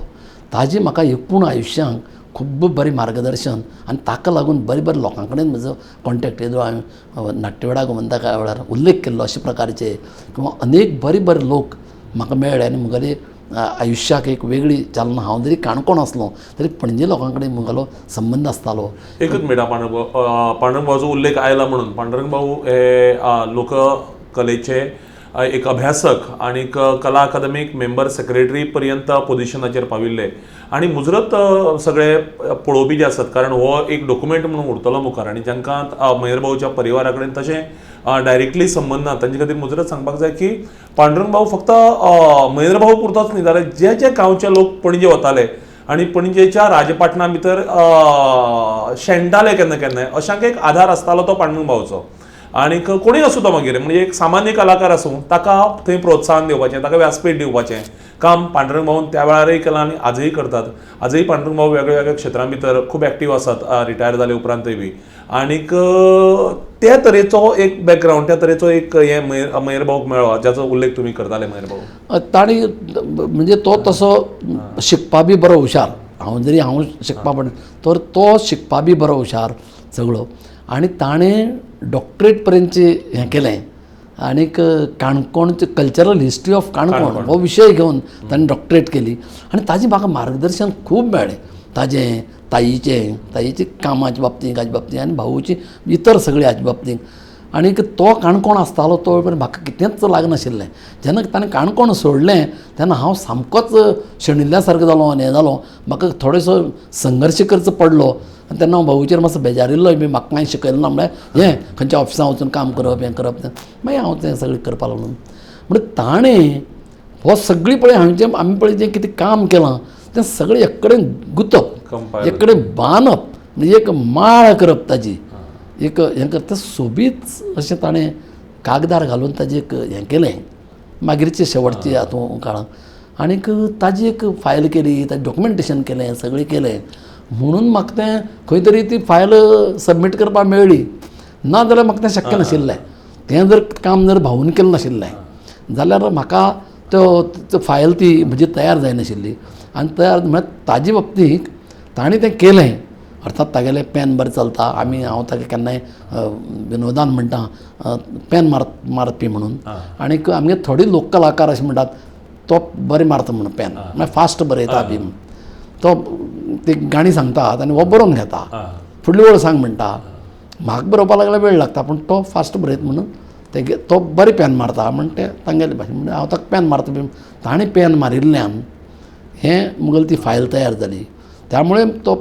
ताजी म्हाका एकूण आयुश्यांक खूब बरें मार्गदर्शन आनी ताका लागून बरे बरे लोकां कडेन म्हजो कॉन्टॅक्ट येदो हांवें नाट्यवाडा गोमंतका ह्या वेळार उल्लेख केल्लो अशे प्रकारचे किंवा अनेक बरे बरे लोक म्हाका मेळ्ळे आनी म्हगेले आयुश्याक एक वेगळी चालना. हांव जरी काणकोण आसलो तरी पणजे लोकां कडेन म्हगेलो संबंद आसतालो. एकच मिनट पांडुरंग भाऊचो उल्लेख आयला म्हणून पांडुरंग भाऊ हे लोककलेचे एक अभ्यासक आणि कला अकादमीक मेंबर सेक्रेटरी पर्यंत पोजिशनाचेर पाविल्ले आणि मुजरत सगळे पळोवपी जे आसात, कारण हो एक डॉक्युमेंट म्हणून उरतलो मुखार आनी जांकां महेर भाऊच्या परिवारा कडेन तशें डायरेक्टली संबंद ना तांचे खातीर मुजरत सांगपाक जाय की पांडुरंग भाऊ फक्त महेर भाऊ पुरतोच न्ही, जाल्यार जे जे गांवचे लोक पणजे वताले आनी पणजेच्या राजपाटणा भितर शेणटाले केन्ना केन्नाय अशांक एक आधार आसतालो तो पांडुरंग भाऊचो. आनी कोणूय आसूं तो मागीर म्हणजे एक सामान्य कलाकार आसूं ताका थंय प्रोत्साहन दिवपाचें, ताका व्यासपीठ दिवपाचें काम पांडुरंग भाऊन त्या वेळारय केलां आनी आजय करतात. आजय पांडुरंग भाऊ वेगळ्या वेगळ्या क्षेत्रां भितर खूब एक्टीव आसात रिटायर जाले उपरांतय बी. आनीक त्या तरेचो एक बॅकग्रावंड, त्या तरेचो एक हे महेर भाऊक मेळ्ळो जाचो उल्लेख तुमी करताले महेर भाऊ. ताणी म्हणजे तो तसो शिकपा बी बरो हुशार. हांव शिकपा पण तर तो शिकपा बी बरो हुशार सगळो. आनी ताणें डॉक्टरेट पर्यंतचे हें केलें आनीक काणकोणचे कल्चरल हिस्ट्री ऑफ काणकोण हो विशय घेवन ताणें डॉक्टरेट केली आनी ताजें म्हाका मार्गदर्शन खूब मेळ्ळें. ताजें ताईचे कामाच्या बाबतींत हाचे बाबतींत आनी भाऊची इतर सगळ्या हाचे बाबतींत. आनीक तो काणकोण आसतालो तो वेळ म्हाका कितेंच लागनाशिल्लें. जेन्ना ताणें काणकोण सोडलें तेन्ना हांव सामकोच शेणिल्ल्या सारको जालो आनी हें जालो. म्हाका थोडेसो संघर्श करचो पडलो आनी तेन्ना हांव भाऊचेर मातसो बेजारिल्लोय बी. म्हाका कांय शिकयलें ना म्हळ्यार हें खंयच्या ऑफिसांत वचून काम करप हें करप. मागीर हांव तें सगळें करपा लागलो. म्हणजे ताणें हो सगळी पळय आमी पळय जें कितें काम केलां तें सगळें एक कडेन गुंतप, एक कडेन बांदप, म्हणजे एक माळ करप ताजी एक हें करता सोबीत अशें ताणें कागदार घालून ताजें एक हें केलें मागीरचे शेवटचे हातूंत काळांत. आनीक ताजी एक फायल केली, ताजें डॉक्युमेंटेशन केलें, सगळें केलें. म्हणून म्हाका तें खंय तरी ती फायल सबमीट करपाक मेळ्ळी. ना जाल्यार म्हाका तें शक्य नाशिल्लें. तें जर काम जर भाऊन केलें नाशिल्लें जाल्यार म्हाका त्यो फायल ती म्हजी तयार जायनाशिल्ली. आनी तयार म्हळ्यार ताजे बाबतींत ताणें तें केलें. अर्थात तागेलें पेन बरें चलता. हांव ताका केन्नाय विनोदान म्हणटा पेन मारपी म्हणून. आनीक आमगे थोडे लोक कलाकार अशें म्हणटात तो बरें मारता म्हणून पेन, म्हळ्यार फास्ट बरयता बी. तो ती गाणी सांगतात आनी हो बरोवन घेता, फुडली ओळ सांग म्हणटा. म्हाका बरोवपा लागल्यार वेळ लागता पूण तो फास्ट बरयता म्हणून तेगे तो बरें पेन मारता म्हण तें तांगेले भाशेन म्हणजे हांव ताका पेन मारता बी. ताणें पेन मारिल्ल्यान हें मुगेली ती फायल तयार जाली. त्यामुळे तो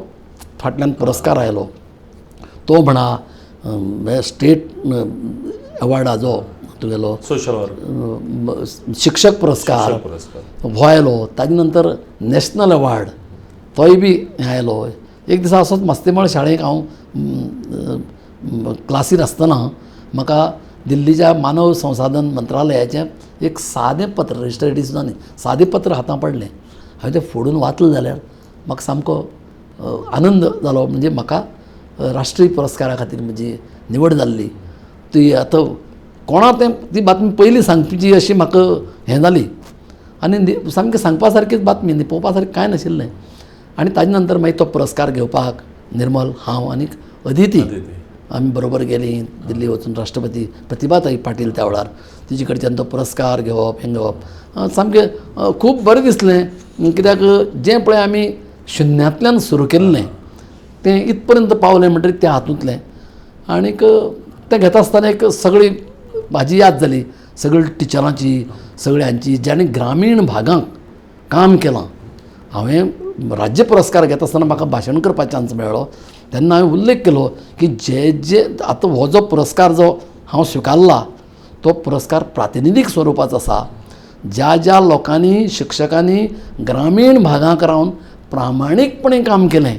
फाटल्यान पुरस्कार आयलो. तो म्हणा स्टेट अवॉर्डाचो तुगेलो सोशल वर्क शिक्षक पुरस्कार हो आयलो. ताजे नंतर नॅशनल अवॉर्ड तोय बी आयलो. एक दिसा असोच मस्तेमाळ शाळेक हांव क्लासीर आसतना म्हाका दिल्लीच्या मानव संसाधन मंत्रालयाचें एक सादें पत्र, रजिस्टर्ड सुद्दां न्ही, सादें पत्र हातां पडलें. हांवें तें फोडून वाचलें जाल्यार म्हाका सामको आनंद जालो. म्हणजे म्हाका राष्ट्रीय पुरस्कारा खातीर म्हजी निवड जाल्ली. ती आतां कोणा तें ती बातमी पयलीं सांगपाची अशी म्हाका हें जाली आनी सामकें सांगपा सारकीच बातमी, लिपोवपा सारकें कांय नाशिल्लें. आनी ताजे नंतर मागीर तो पुरस्कार घेवपाक निर्मल, हांव आनीक अदिती आमी बरोबर गेलीं दिल्ली वचून. राष्ट्रपती प्रतिभाताई पाटील त्या वेळार तिजे कडच्यान तो पुरस्कार घेवप हें घेवप सामकें खूब बरें दिसलें. कित्याक जें पळय आमी शुन्यांतल्यान सुरू केल्लें तें इतपर्यंत पावलें म्हणटकीर त्या हातूंतलें. आनीक तें घेता आसतना एक सगळी म्हाजी याद जाली सगळ्या टिचरांची, सगळ्यांची ज्यांनी ग्रामीण भागांत काम केलां. हांवें राज्य पुरस्कार घेता आसतना म्हाका भाशण करपाचो चान्स मेळ्ळो. तेन्ना हांवें उल्लेख केलो की जे आतां हो जो पुरस्कार जो हांव स्विकारला तो पुरस्कार प्रातिनिधीक स्वरुपाचो आसा. ज्या लोकांनी शिक्षकांनी ग्रामीण भागांत रावन प्रामाणीकपणे काम केलें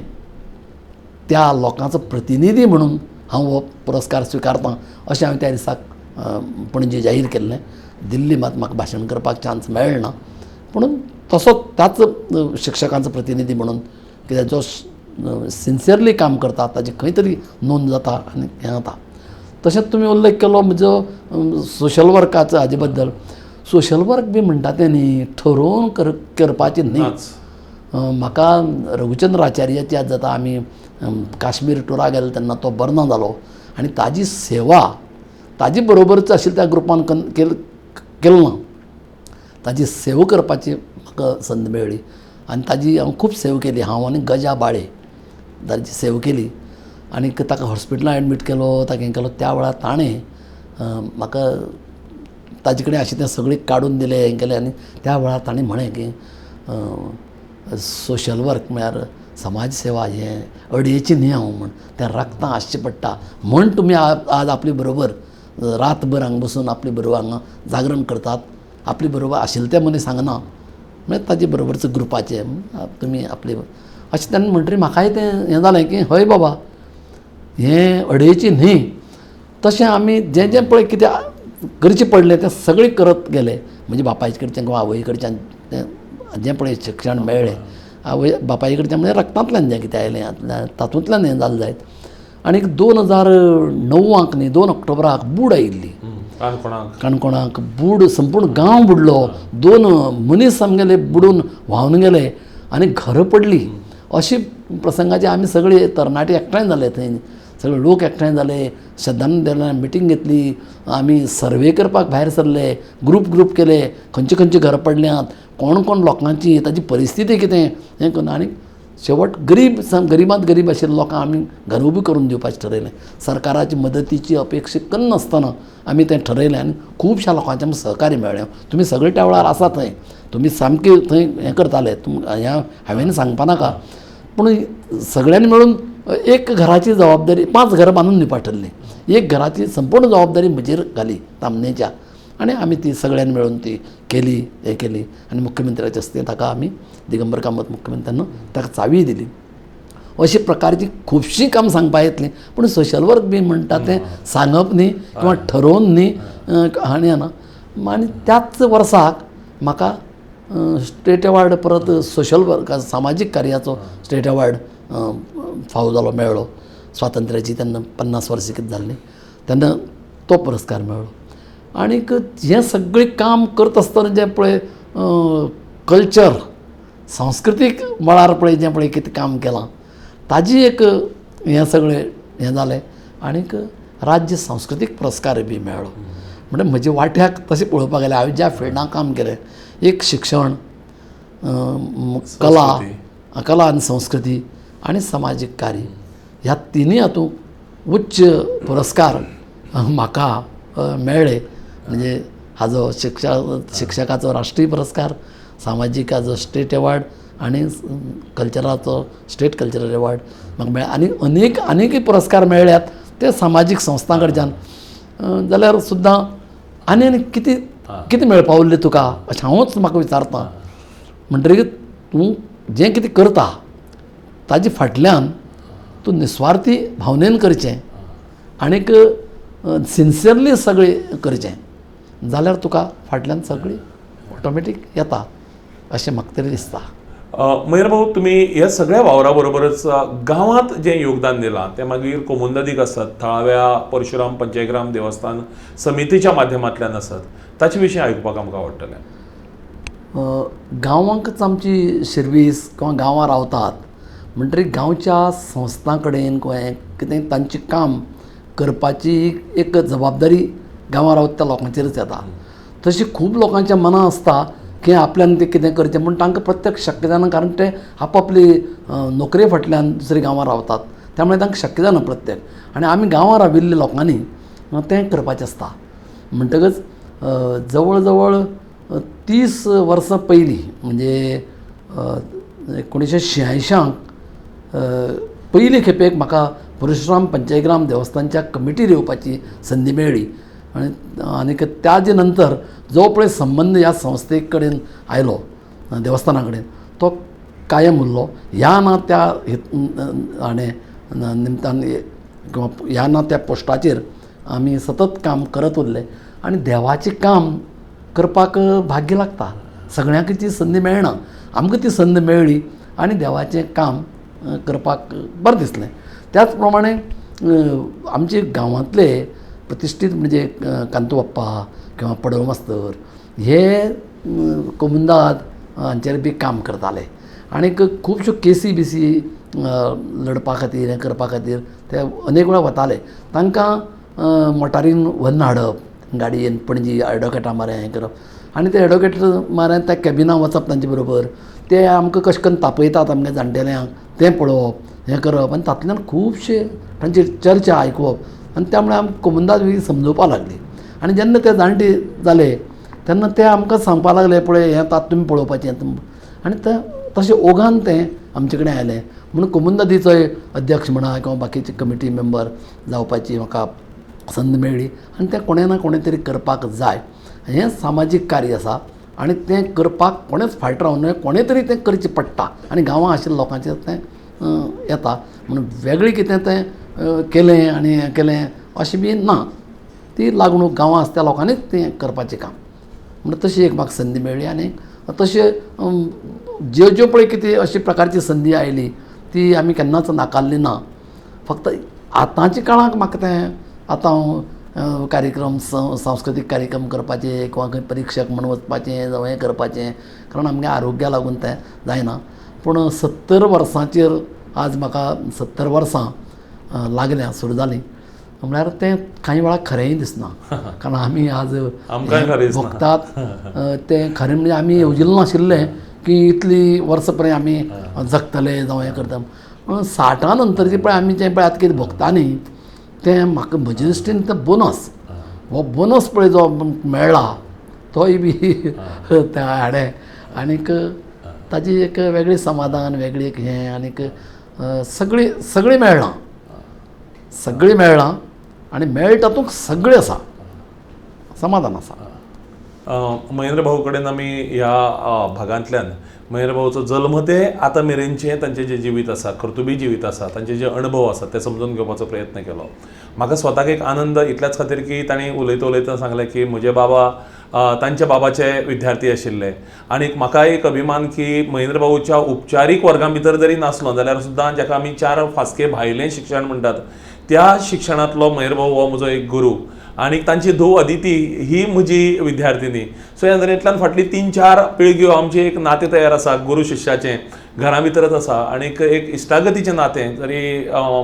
त्या लोकांचो प्रतिनिधी म्हणून हांव हो पुरस्कार स्विकारतां अशें हांवें त्या दिसाक पणजे जाहीर केल्लें. दिल्ली मात म्हाका भाशण करपाक चान्स मेळना पूण तसो त्याच शिक्षकांचो प्रतिनिधी म्हणून कित्याक जो सिन्सियरली काम करता ताजी खंय तरी नोंद जाता आनी हें जाता. तशेंच तुमी उल्लेख केलो म्हजो सोशल वर्काचो हाजे बद्दल. सोशल वर्क बी म्हणटा तें न्ही ठरोवन करपाचें न्ही. म्हाका रघुचंद्र आचार्याची आज जाता आमी काश्मीर टुराक गेले तेन्ना तो बर्न जालो आनी ताजी सेवा ताजी बरोबरच आशिल्ल्या त्या ग्रुपान केलो ना, ताजी सेवा करपाची म्हाका संद मेळ्ळी आनी ताजी हांव खूब सेवा केली. हांव आनी गजा बाळे ताजी सेवा केली आनी ताका हॉस्पिटलांत एडमीट केलो, ताका हें केलो. त्या वेळार ताणें म्हाका ताजे कडेन आशिल्लें तें सगळें काडून दिलें, हें केलें आनी त्या वेळार ताणें म्हळें की सोशल वर्क म्हळ्यार समाज सेवा हें अडयेची न्ही हांव म्हण, तें रगतां आसचें पडटा म्हण तुमी आज आपले बरोबर रातभर हांगा बसून आपले बरोबर हांगा जागरण करतात, आपले बरोबर आशिल्ले ते मनीस सांगना म्हळ्यार ताजे बरोबरच ग्रुपाचे तुमी आपले अशें तेन्ना म्हणटरी म्हाकाय तें हें जालें की हय बाबा हें अडयेची न्ही. तशें आमी जें जें पळय कितें करचें पडलें तें सगळें करत गेले. म्हणजे बापायचे कडच्यान किंवा आवय कडच्यान तें जें पळय शिक्षण मेळ्ळें आवय बापाय कडच्यान म्हणजे रक्तांतल्यान जें कितें आयलें तातूंतल्यान हें जालें जायत. आनीक 2009 न्ही 2 ऑक्टोबराक बूड आयिल्ली काणकोणाक बूड संपूर्ण गांव बुडलो, 2 मनीस आमगेले बुडून व्हांवन गेले आनी घरां पडलीं. अशी प्रसंगाचे आमी सगळे तरणाटे एकठांय जाले, थंय सगळे लोक एकठांय जाले, श्रद्धानंद मिटींग घेतली, आमी सर्वे करपाक भायर सरले, ग्रूप केले, खंयचे खंयचे घरां पडल्यांत, कोण कोण लोकांची ताची परिस्थिती कितें हें करून आनी शेवट गरीबांत गरीब आशिल्ल्या लोकांक आमी घर उबी करून दिवपाचें ठरयलें. सरकाराची मदतीची अपेक्षा करनासतना आमी तें ठरयलें आनी खुबश्या लोकांचें आमकां सहकार्य मेळ्ळें. तुमी सगळे त्या वेळार आसा थंय, तुमी सामके थंय हें करताले, हें हांवें सांगपा नाका, पूण सगळ्यांनी मेळून एक घराची जबाबदारी 5 घरां बांदून दिवपा ठरलीं. एक घराची संपूर्ण जबाबदारी म्हजेर घाली तामणेच्या आनी आमी ती सगळ्यांनी मेळून ती केली, हें केली आनी मुख्यमंत्र्याचे हस्ते ताका आमी दिगंबर कामत मुख्यमंत्र्यान ताका चावी दिली. अशे प्रकारची खुबशीं कामां सांगपा येतलीं, पूण सोशल वर्क बी म्हणटा तें सांगप न्ही किंवा ठरोवन न्ही आनी आनी त्याच वर्साक म्हाका स्टेट अवॉर्ड परत सोशल वर्क सामाजीक कार्याचो स्टेट अवॉर्ड फावो जालो मेळ्ळो. स्वातंत्र्याची तेन्ना 50 वर्सां कितें जाल्लीं तेन्ना तो पुरस्कार मेळ्ळो. आनीक हें सगळें काम करता आसतना जें पळय कल्चर सांस्कृतीक मळार पळय जें पळय कितें काम केलां ताजी एक हें सगळें हें जालें. आनीक राज्य सांस्कृतीक पुरस्कार बी मेळ्ळो. म्हणजे म्हज्या वाट्याक तशें पळोवपाक गेल्यार हांवें ज्या फिल्डांत काम केलें, एक शिक्षण, कला आनी संस्कृती आनी सामाजीक कार्य ह्या तिनूय हातूंत उच्च पुरस्कार म्हाका मेळ्ळे. म्हणजे हाजो शिक्षकाचो राष्ट्रीय पुरस्कार, सामाजीकाचो स्टेट अवॉर्ड आनी कल्चराचो स्टेट कल्चरल अवॉर्ड म्हाका मेळ्ळे. आनीकय पुरस्कार मेळ्ळ्यात ते सामाजीक संस्थां कडच्यान. जाल्यार सुद्दां आनी कितें मेळपा उरलें तुका अशें हांवूच म्हाका विचारता. म्हणटकीर तूं जें कितें करता ताजे फाटल्यान तूं निस्वार्थी भावनेन करचें आनीक सिन्सियरली सगळें करचें, जाल्यार तुका फाटल्यान सगळीं ऑटोमॅटीक येता अशें म्हाका तरी दिसता. मयूर भाऊ, तुमी ह्या सगळ्या वावरा बरोबरच गांवांत जें योगदान दिलां तें मागीर कोमुंददीक आसत, थळाव्या परशुराम पंचग्राम देवस्थान समितीच्या माध्यमांतल्यान आसत, ताचे विशीं आयकुपाक आमकां आवडटलें. गांवांकच आमची सर्वीस किंवा गांवां रावतात म्हणटकीर गांवच्या संस्थां कडेन किंवा कितें तांचें काम करपाची एक जबाबदारी गांवां रावता लोकांचेरच येता. तशी खूब लोकांच्या मनां आसता की आपल्यान तें कितें करचें पूण तांकां प्रत्यक्ष शक्य जायना, कारण ते आपापली नोकरे फाटल्यान दुसऱ्या गांवां रावतात, त्यामुळे तांकां शक्य जायना प्रत्येक. आनी आमी गांवां राविल्ल्या लोकांनी तें करपाचें आसता. म्हणटकच जवळ जवळ 30 वर्सां पयलीं म्हणजे 1986 पयले खेपेक म्हाका परशुराम पंचग्राम देवस्थानच्या कमिटीर येवपाची संदी मेळ्ळी. आनीक त्याचे नंतर जो पळय संबंद ह्या संस्थे कडेन आयलो देवस्थाना कडेन तो कायम उरलो. ह्या ना त्या हाणें निमतान किंवा ह्या ना त्या पोस्टाचेर आमी सतत काम करत उरले आनी देवाचें काम करपाक भाग्य लागता. सगळ्यांक ती संदी मेळना, आमकां ती संद मेळ्ळी आनी देवाचें काम करपाक बरें दिसलें. त्याच प्रमाणे आमचे गांवांतले प्रतिश्ठीत म्हणजे कांतू बाप्पा किंवा पडवळ मास्तर हे कोमुंदाद हांचेर बी काम करताले आनीक खुबश्यो केसी बिसी लडपा खातीर हें करपा खातीर ते अनेक वेळा वताले. तांकां मोटारीन व्हरून हाडप गाडयेन पणजी एडवोकेटा म्हऱ्यान हें करप आनी ते एडवोकेट म्हऱ्यान त्या कॅबिनां वचप तांचे बरोबर. ते आमकां कशें करून तापयतात आमगे जाणटेल्यांक तें पळोवप हें करप आनी तातूंतल्यान खुबशे तांची चर्चा आयकुवप आनी त्यामुळे आमकां कोमुंदाद बी समजोवपा लागली. आनी जेन्ना ते जाणटे जाले तेन्ना ते आमकां सांगपा लागले पळय हें तात तुमी पळोवपाचें आनी ते तशें ओगान तें आमचे कडेन आयलें. म्हणून कोमुंदादीचो अध्यक्ष म्हणा किंवा बाकीचे कमिटी मेंबर जावपाची म्हाका संद मेळ्ळी आनी तें कोणें ना कोणें तरी करपाक जाय. हें सामाजीक कार्य आसा आनी तें करपाक कोणेंच फायट रावूं नये, कोणें तरी तें करचें पडटा आनी गांवां आशिल्ल्या लोकांचेर तें येता. म्हणून वेगळें कितें तें केलें आनी हें केलें अशें बी ना. ती लागणूक गांवां आसता त्या लोकांनीच तें करपाचें काम. म्हणून तशी एक म्हाका संदी मेळ्ळी आनी तशें ज्यो ज्यो पळय कितें अशी प्रकारची संदी आयली ती आमी केन्नाच नाकारली ना. फक्त आतांच्या काळाक म्हाका तें आतां हांव कार्यक्रम सांस्कृतीक कार्यक्रम करपाचे किंवा खंय परिक्षक म्हणून वचपाचें जावं हें करपाचें कारण आमगे आरोग्या लागून तें जायना. पूण 70 वर्सांचेर आज म्हाका 70 वर्सां लागल्या सुरू जालीं म्हळ्यार तें कांय वेळार खरेंय दिसना. कारण आमी आज भोगतात तें खरें म्हणजे आमी येवजिल्लें नाशिल्लें की इतली वर्सां पर्यंत आमी जगतले जावं हें करता. 60 नंतरचें पळय आमी जें पळय आतां कितें भोगता न्ही तें म्हाका म्हजे दृश्टीन तें बोनस हो बोनस पळय जो मेळ्ळा तोय बी त्या हाडे आनीक ताजी एक वेगळी समाधान वेगळी एक हें आनीक सगळीं मेळ्ळां सगळीं मेळ्ळां आनी मेळटा तातूंत सगळें आसा समाधान आसा. महेंद्र भाऊ कडेन आमी ह्या भागांतल्यान महेंद्र भाऊचो जल्म ते आतां मेरेनचें तांचें जें जिवीत आसा कर्तुबी जिवीत आसा तांचे जे अणभव आसात ते समजून घेवपाचो प्रयत्न केलो. म्हाका स्वताक एक आनंद इतल्याच खातीर की तांणी उलयता सांगलें की म्हजे बाबा तांच्या बाबाचे विद्यार्थी आशिल्ले आनीक म्हाका एक अभिमान की महेंद्र भाऊच्या उपचारीक वर्गां भितर जरी नासलो जाल्यार सुद्दां जाका आमी 4 फास्के भायलें शिक्षण म्हणटात त्या शिक्षणांतलो महेंद्र भाऊ हो म्हजो एक गुरू आनी तांची धूव अदिती ही म्हजी विद्यार्थिनी. सो ह्या तरेंतल्यान फाटली 3-4 पिळग्यो आमचें एक नातें तयार आसा गुरू शिश्याचें घरा भितरच आसा आनीक एक इश्टागतीचें नातें. जरी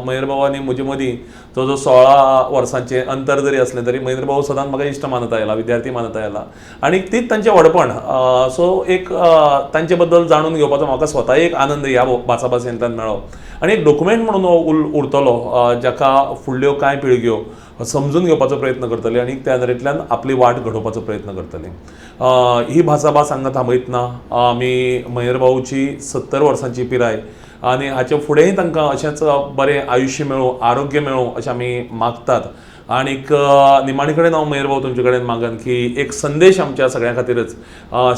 महेंद्र भाऊ आनी म्हजे मदीं जो 16 वर्सांचें अंतर जरी असलें तरी महेंद्र भाऊ सदांच म्हाका इश्ट मानत आयला विद्यार्थी मानत आयला आनीक तीच तांचें व्हडपण. सो एक तांचे बद्दल जाणून घेवपाचो म्हाका स्वता एक आनंद ह्या भासाभासेंतल्यान मेळ्ळो आनी एक डॉक्युमेंट म्हणून हो उरतलो जाका फुडल्यो कांय पिळग्यो समजून घेवपाचो प्रयत्न करतली आनी त्या तरेंतल्यान आपली वाट घडोवपाचो प्रयत्न करतली. ही भासाभास हांगा थांबयतना आमी महेंद्र भाऊची 70 वर्सांची पिराय आनी हाचे फुडेंय तांकां अशेंच बरें आयुश्य मेळूं आरोग्य मेळूं अशें आमी मागतात. आनीक निमाणे कडेन हांव महेंद्र भाऊ तुमचे कडेन मागन की एक संदेश आमच्या सगळ्यां खातीरच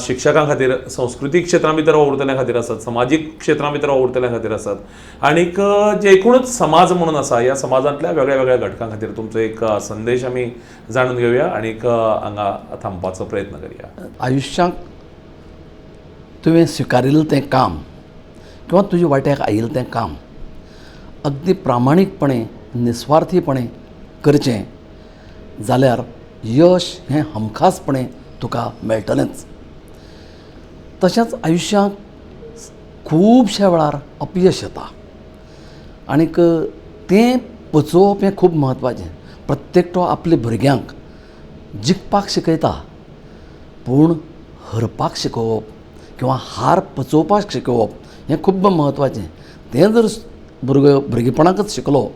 शिक्षकां खातीर संस्कृतीक क्षेत्रां भितर वावुरतल्या खातीर आसात समाजीक क्षेत्रां भितर वावुरतल्या खातीर आसात आनीक जे एकूणच समाज म्हणून आसा ह्या समाजांतल्या वेगळ्या वेगळ्या घटकां खातीर तुमचो एक संदेश आमी जाणून घेवया आनीक हांगा थांबपाचो प्रयत्न करया. आयुश्यांत तुवें स्विकारिल्लें तें काम किंवा तुज्या वाट्याक आयिल्लें तें काम अगदी प्रामाणीकपणे निस्वार्थीपणे करचें जाल्यार यश हें हमखासपणे तुका मेळटलेंच. तशेंच आयुश्यांत खुबश्या वेळार अपयश येता आनीक तें पचोवप हें खूब म्हत्वाचें. प्रत्येकटो आपल्या भुरग्यांक जिखपाक शिकयता पूण हरपाक शिकोवप किंवा हार पचोवपाक शिकोवप हें खूब म्हत्वाचें. तें जर भुरगेपणांतच शिकलो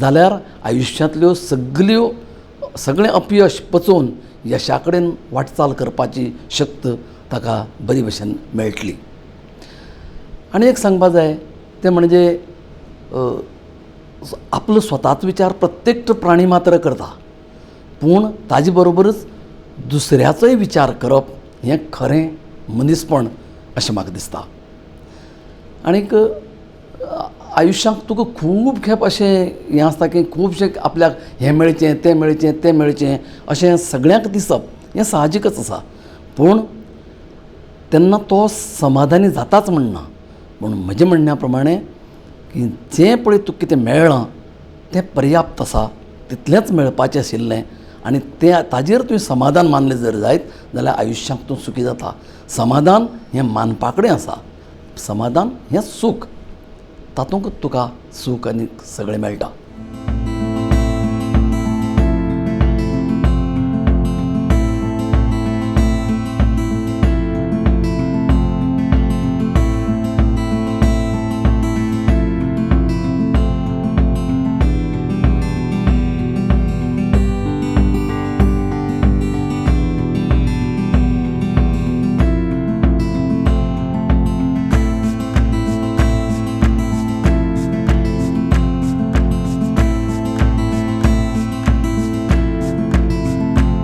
जाल्यार आयुश्यांतल्यो सगळें अपयश पचोवन यशा कडेन वाटचाल करपाची शक्त ताका बरी भशेन मेळटली. आनी एक सांगपाक जाय तें म्हणजे आपलो स्वताचो विचार प्रत्येक प्राणी मात्र करता पूण ताजे बरोबरच दुसऱ्याचोय विचार करप हें खरें मनीसपण अशें म्हाका दिसता. आनीक आयुश्यांत तुका खूब खेप अशें हें आसता की खुबशें आपल्याक हें मेळचें तें मेळचें तें मेळचें अशें सगळ्यांक दिसप हें साहजीकच आसा. पूण तेन्ना तो समाधानी जाताच म्हणना. पूण म्हजें म्हणण्या प्रमाणें की जें पळय तुका कितें मेळ्ळां तें पर्याप्त आसा तितलेंच मेळपाचें आशिल्लें आनी तें ताजेर तुवें समाधान मानलें जर जायत जाल्यार आयुश्यांत तूं सुखी जाता. समाधान हें मानपा कडेन आसा. समाधान हें सूख तातूंत तुका सूख आनी सगळें मेळटा